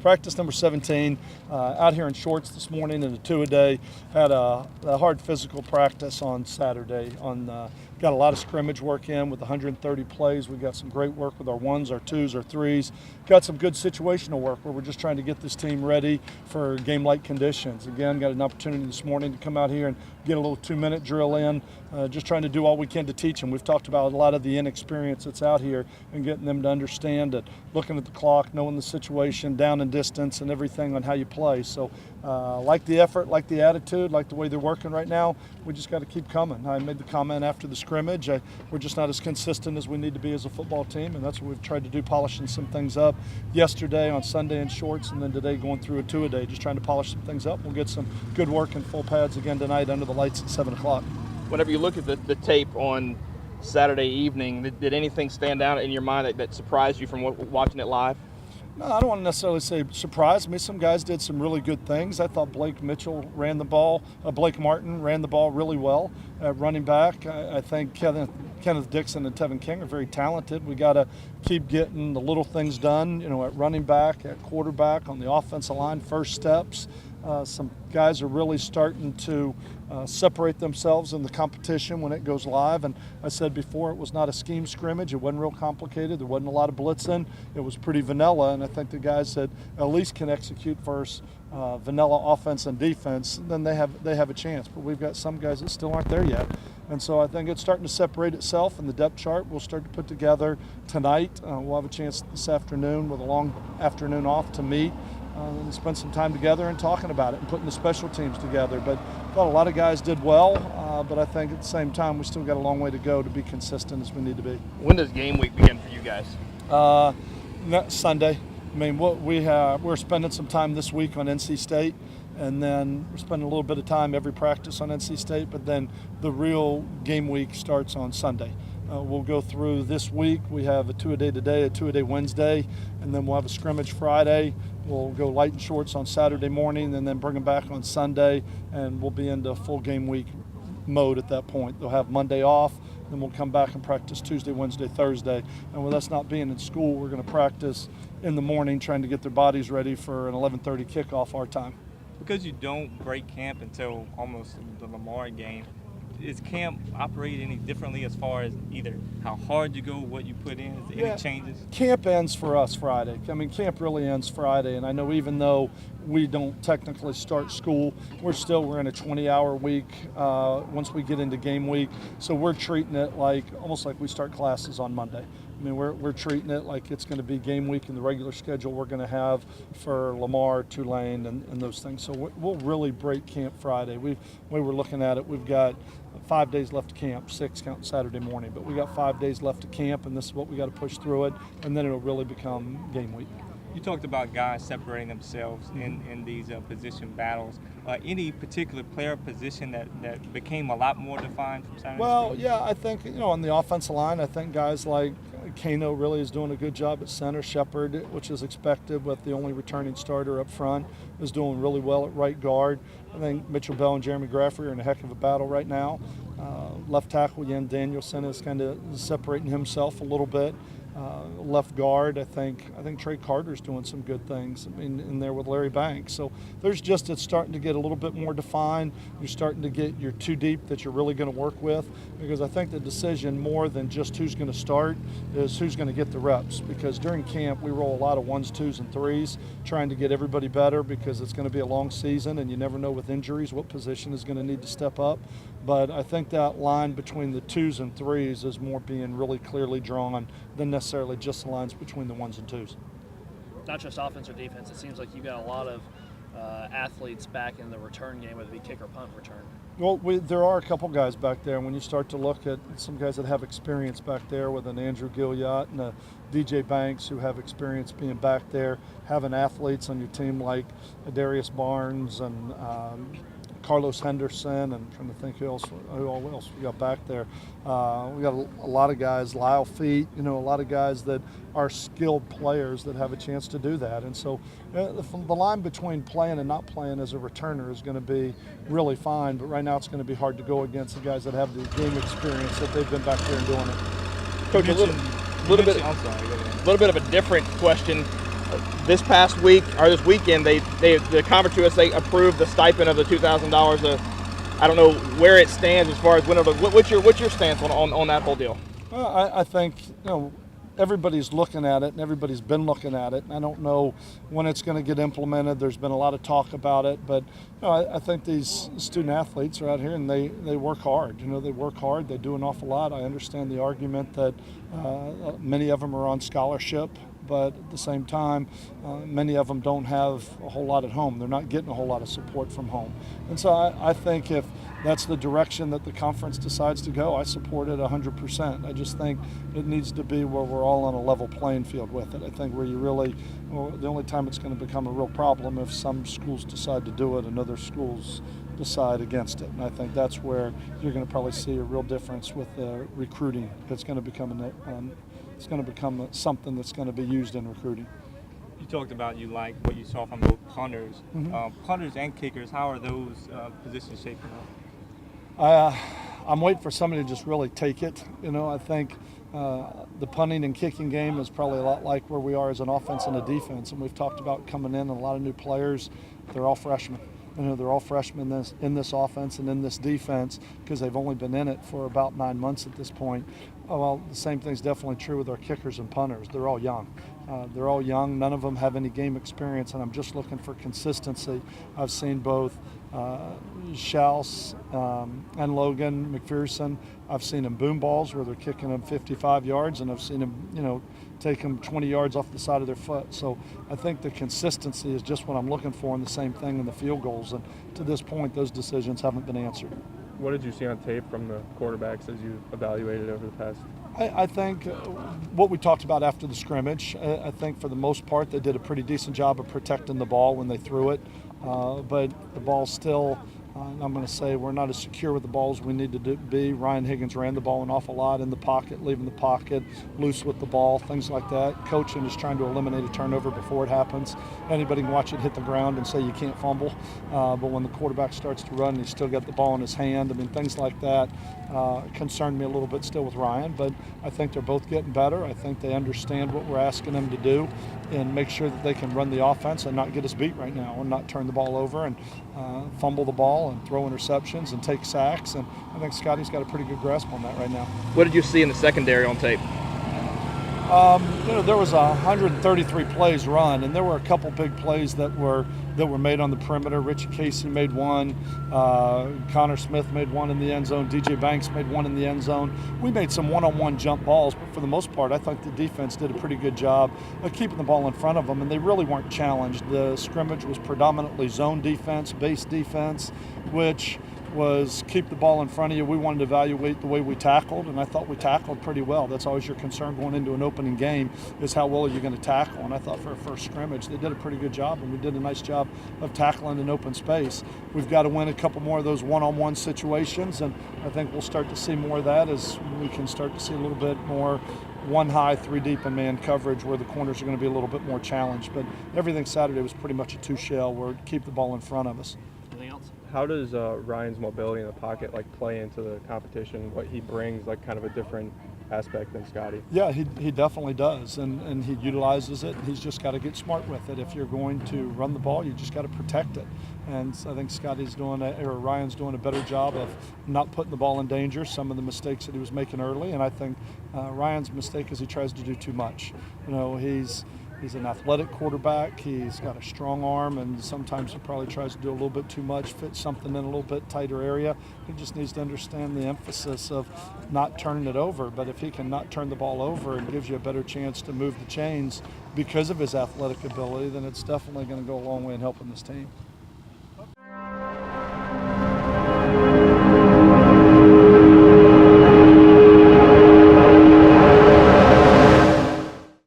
practice number 17, out here in shorts this morning in a 2-a-day. Had a hard physical practice on Saturday. Got a lot of scrimmage work in with 130 plays. We got some great work with our ones, our twos, our threes. Got some good situational work where we're just trying to get this team ready for game-like conditions. Again, got an opportunity this morning to come out here and get a little 2-minute drill in, just trying to do all we can to teach them. We've talked about a lot of the inexperience that's out here and getting them to understand that looking at the clock, knowing the situation, down and distance, and everything on how you play. So like the effort, like the attitude, like the way they're working right now, we just got to keep coming. I made the comment after the scrimmage, we're just not as consistent as we need to be as a football team, and that's what we've tried to do, polishing some things up yesterday on Sunday in shorts, and then today going through a 2-a-day, just trying to polish some things up. We'll get some good work in full pads again tonight under the lights at 7 o'clock. Whenever you look at the tape on Saturday evening, did anything stand out in your mind that surprised you from watching it live? No, I don't want to necessarily say surprised me. Some guys did some really good things. I thought Blake Martin ran the ball really well at running back. I think Kenneth Dixon and Tevin King are very talented. We got to keep getting the little things done, at running back, at quarterback, on the offensive line, first steps. Some guys are really starting to separate themselves in the competition when it goes live. And I said before, it was not a scheme scrimmage. It wasn't real complicated. There wasn't a lot of blitzing. It was pretty vanilla. And I think the guys that at least can execute first vanilla offense and defense, then they have a chance. But we've got some guys that still aren't there yet. And so I think it's starting to separate itself in the depth chart. We'll start to put together tonight. We'll have a chance this afternoon with a long afternoon off to meet. And spend some time together and talking about it and putting the special teams together. But I thought a lot of guys did well, but I think at the same time we still got a long way to go to be consistent as we need to be. When does game week begin for you guys? Sunday. I mean, we're spending some time this week on NC State, and then we're spending a little bit of time every practice on NC State, but then the real game week starts on Sunday. We'll go through this week. We have a 2-a-day today, a 2-a-day Wednesday, and then we'll have a scrimmage Friday. We'll go light and shorts on Saturday morning and then bring them back on Sunday, and we'll be into full game week mode at that point. They'll have Monday off, then we'll come back and practice Tuesday, Wednesday, Thursday. And with us not being in school, we're going to practice in the morning trying to get their bodies ready for an 11:30 kickoff our time. Because you don't break camp until almost the Lamar game, is camp operate any differently as far as either how hard you go, what you put in? Is there any changes? Camp ends for us Friday. I mean, camp really ends Friday, and I know even though we don't technically start school, we're in a 20-hour week once we get into game week. So we're treating it almost like we start classes on Monday. I mean, we're treating it like it's going to be game week in the regular schedule we're going to have for Lamar, Tulane, and those things. So we'll really break camp Friday. We were looking at it, we've got 5 days left to camp, 6 counting Saturday morning, but we got 5 days left to camp, and this is what we got to push through it, and then it'll really become game week. You talked about guys separating themselves in these position battles. Any particular player position that became a lot more defined from Saturday? Well, yeah, I think, on the offensive line, I think guys like Kano really is doing a good job at center. Shepard, which is expected with the only returning starter up front, is doing really well at right guard. I think Mitchell Bell and Jeremy Graffrey are in a heck of a battle right now. Left tackle, Yen Danielson, is kind of separating himself a little bit. Left guard, I think Trey Carter's doing some good things in there with Larry Banks. So it's starting to get a little bit more defined. You're starting to get your two deep that you're really going to work with, because I think the decision more than just who's going to start is who's going to get the reps, because during camp we roll a lot of 1s, 2s, and 3s trying to get everybody better, because it's going to be a long season and you never know with injuries what position is going to need to step up. But I think that line between the 2s and 3s is more being really clearly drawn than necessarily just the lines between the 1s and 2s. Not just offense or defense, it seems like you got a lot of athletes back in the return game, whether it be kick or punt return. Well, there are a couple guys back there. When you start to look at some guys that have experience back there, with an Andrew Gilliott and a DJ Banks, who have experience being back there, having athletes on your team like Darius Barnes and Carlos Henderson, and I'm trying to think who else we got back there. We got a lot of guys, Lyle Feet, a lot of guys that are skilled players that have a chance to do that. And so the line between playing and not playing as a returner is going to be really fine, but right now it's going to be hard to go against the guys that have the game experience that they've been back there and doing it. Coach, a little bit of a different question. This past week or this weekend, the Conference USA approved the stipend of the $2,000. I don't know where it stands as far as what's your stance on that whole deal? Well, I think everybody's looking at it, and everybody's been looking at it. And I don't know when it's going to get implemented. There's been a lot of talk about it, but I think these student athletes are out here and they work hard. They work hard. They do an awful lot. I understand the argument that many of them are on scholarship, but at the same time, many of them don't have a whole lot at home. They're not getting a whole lot of support from home. And so I think if that's the direction that the conference decides to go, I support it 100%. I just think it needs to be where we're all on a level playing field with it. I think where you really, the only time it's going to become a real problem if some schools decide to do it and other schools decide against it. And I think that's where you're going to probably see a real difference with recruiting. It's going to become something that's going to be used in recruiting. You talked about you like what you saw from both punters. Punters and kickers, how are those positions shaping up? I'm waiting for somebody to just really take it. I think the punting and kicking game is probably a lot like where we are as an offense and a defense. And we've talked about coming in, and a lot of new players. They're all freshmen. They're all freshmen in this offense and in this defense because they've only been in it for about 9 months at this point. Well, the same thing's definitely true with our kickers and punters. They're all young. They're all young. None of them have any game experience, and I'm just looking for consistency. I've seen both Schaus and Logan McPherson. I've seen them boom balls where they're kicking them 55 yards, and I've seen them, take them 20 yards off the side of their foot. So I think the consistency is just what I'm looking for, and the same thing in the field goals. And to this point, those decisions haven't been answered. What did you see on tape from the quarterbacks as you evaluated over the past? I think what we talked about after the scrimmage, I think for the most part they did a pretty decent job of protecting the ball when they threw it. But the ball's still, I'm going to say, we're not as secure with the ball as we need to be. Ryan Higgins ran the ball an awful lot in the pocket, leaving the pocket, loose with the ball, things like that. Coaching is trying to eliminate a turnover before it happens. Anybody can watch it hit the ground and say you can't fumble. But when the quarterback starts to run and he's still got the ball in his hand, things like that concern me a little bit still with Ryan. But I think they're both getting better. I think they understand what we're asking them to do and make sure that they can run the offense and not get us beat right now and not turn the ball over and fumble the ball and throw interceptions and take sacks. And I think Scotty's got a pretty good grasp on that right now. What did you see in the secondary on tape? There was 133 plays run, and there were a couple big plays that were made on the perimeter. Richie Casey made one. Connor Smith made one in the end zone. DJ Banks made one in the end zone. We made some one-on-one jump balls, but for the most part, I thought the defense did a pretty good job of keeping the ball in front of them, and they really weren't challenged. The scrimmage was predominantly zone defense, base defense, which was keep the ball in front of you. We wanted to evaluate the way we tackled, and I thought we tackled pretty well. That's always your concern going into an opening game, is how well are you going to tackle. And I thought for a first scrimmage, they did a pretty good job, and we did a nice job of tackling in open space. We've got to win a couple more of those one-on-one situations, and I think we'll start to see more of that as we can start to see a little bit more one high, three deep in man coverage where the corners are going to be a little bit more challenged. But everything Saturday was pretty much a two-shell where keep the ball in front of us. Anything else? How does Ryan's mobility in the pocket play into the competition? What he brings, kind of a different aspect than Scotty? Yeah, he definitely does, and he utilizes it. He's just got to get smart with it. If you're going to run the ball, you just got to protect it. And I think Ryan's doing a better job of not putting the ball in danger. Some of the mistakes that he was making early, and I think Ryan's mistake is he tries to do too much. He's an athletic quarterback. He's got a strong arm, and sometimes he probably tries to do a little bit too much, fit something in a little bit tighter area. He just needs to understand the emphasis of not turning it over. But if he can not turn the ball over and gives you a better chance to move the chains because of his athletic ability, then it's definitely going to go a long way in helping this team.